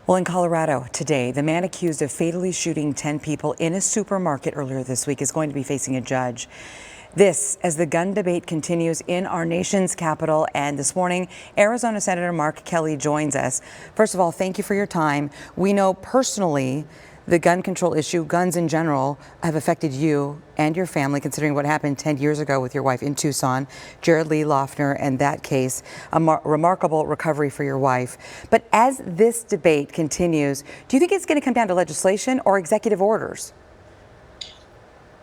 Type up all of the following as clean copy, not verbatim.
Well, in Colorado today, the man accused of fatally shooting 10 people in a supermarket earlier this week is going to be facing a judge. This as the gun debate continues in our nation's capital. And this morning, Arizona Senator Mark Kelly joins us. First of all, thank you for your time. We know personally the gun control issue, guns in general, have affected you and your family, considering what happened 10 years ago with your wife in Tucson, Jared Lee Loughner, and that case, a remarkable recovery for your wife. But as this debate continues, do you think it's going to come down to legislation or executive orders?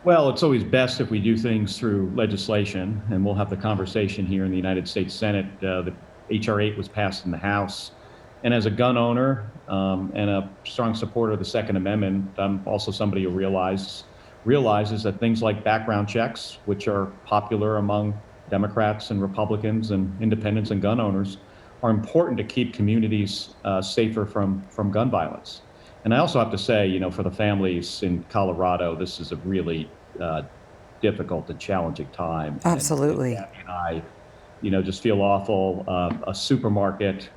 Well, it's always best if we do things through legislation, and we'll have the conversation here in the United States Senate. The H.R. 8 was passed in the House. And as a gun owner and a strong supporter of the Second Amendment, I'm also somebody who realizes that things like background checks, which are popular among Democrats and Republicans and independents and gun owners, are important to keep communities safer from gun violence. And I also have to say, for the families in Colorado, this is a really difficult and challenging time. Absolutely. And Gabby and I, just feel awful. A supermarket,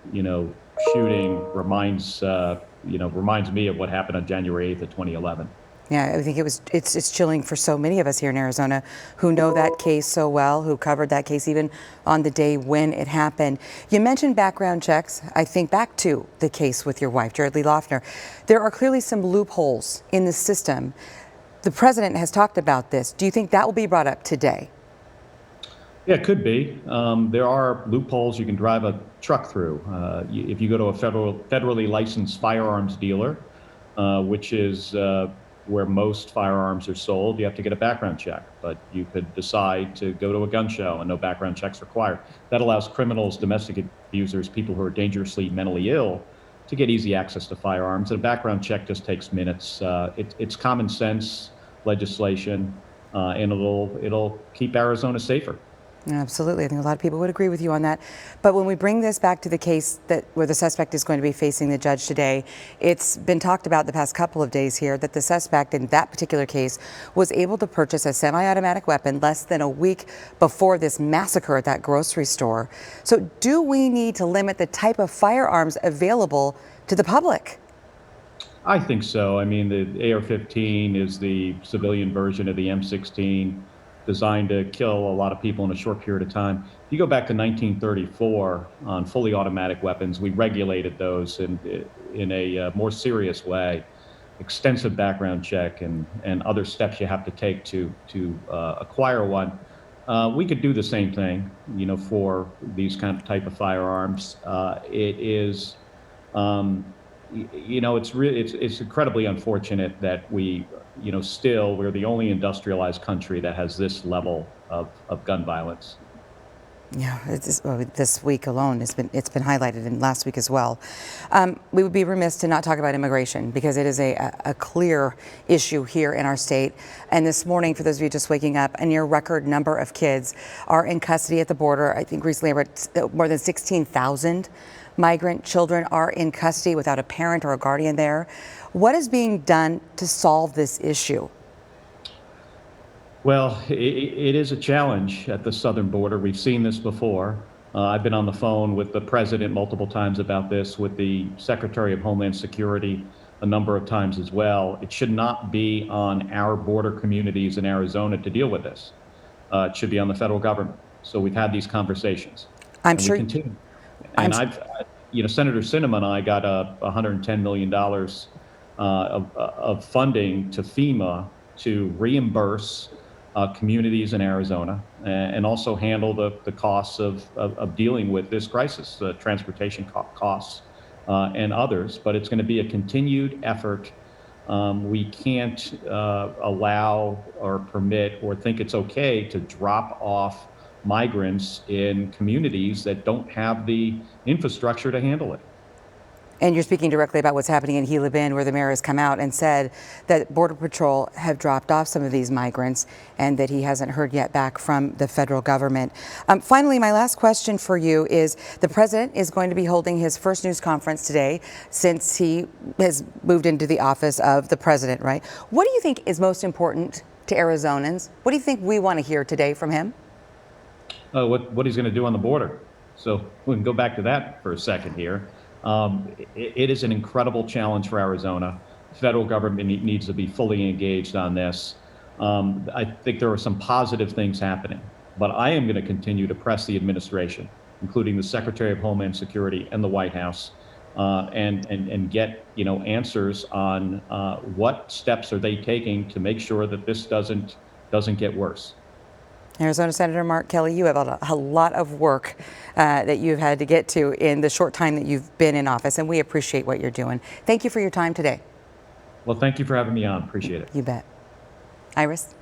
shooting reminds me of what happened on January 8th of 2011. Yeah, I think it's chilling for so many of us here in Arizona who know that case so well, who covered that case even on the day when it happened. You mentioned background checks. I think back to the case with your wife, Jared Lee Loughner. There are clearly some loopholes in the system. The president has talked about this. Do you think that will be brought up today? Yeah, it could be. There are loopholes you can drive a truck through. If you go to a federally licensed firearms dealer, which is where most firearms are sold, you have to get a background check. But you could decide to go to a gun show and no background checks required. That allows criminals, domestic abusers, people who are dangerously mentally ill to get easy access to firearms. And a background check just takes minutes. It's common sense legislation, and it'll keep Arizona safer. Absolutely. I think a lot of people would agree with you on that. But when we bring this back to the case where the suspect is going to be facing the judge today, it's been talked about the past couple of days here that the suspect in that particular case was able to purchase a semi-automatic weapon less than a week before this massacre at that grocery store. So do we need to limit the type of firearms available to the public? I think so. I mean, the AR-15 is the civilian version of the M16, designed to kill a lot of people in a short period of time. If you go back to 1934 on fully automatic weapons, we regulated those in a more serious way. Extensive background check and other steps you have to take to acquire one. We could do the same thing, for these type of firearms. It is. It's incredibly unfortunate that we're the only industrialized country that has this level of gun violence. Yeah, this week alone it's been highlighted, and last week as well. We would be remiss to not talk about immigration because it is a clear issue here in our state. And this morning, for those of you just waking up, a near record number of kids are in custody at the border. I think recently more than 16,000 migrant children are in custody without a parent or a guardian there. What is being done to solve this issue? Well, it is a challenge at the southern border. We've seen this before. I've been on the phone with the president multiple times about this, with the Secretary of Homeland Security a number of times as well. It should not be on our border communities in Arizona to deal with this. It should be on the federal government. So we've had these conversations. I'm sure. We continue. And Senator Sinema and I got $110 million of funding to FEMA to reimburse communities in Arizona and also handle the costs of dealing with this crisis, the transportation costs and others. But it's going to be a continued effort. We can't allow or permit or think it's okay to drop off migrants in communities that don't have the infrastructure to handle it. And you're speaking directly about what's happening in Gila Bend, where the mayor has come out and said that Border Patrol have dropped off some of these migrants and that he hasn't heard yet back from the federal government. Finally, my last question for you is, the president is going to be holding his first news conference today since he has moved into the office of the president, right? What do you think is most important to Arizonans? What do you think we want to hear today from him? What he's going to do on the border. So we can go back to that for a second here. It is an incredible challenge for Arizona. The federal government needs to be fully engaged on this. I think there are some positive things happening, but I am going to continue to press the administration, including the Secretary of Homeland Security and the White House, and get answers on what steps are they taking to make sure that this doesn't get worse. Arizona Senator Mark Kelly, you have a lot of work that you've had to get to in the short time that you've been in office, and we appreciate what you're doing. Thank you for your time today. Well, thank you for having me on. Appreciate it. You bet. Iris?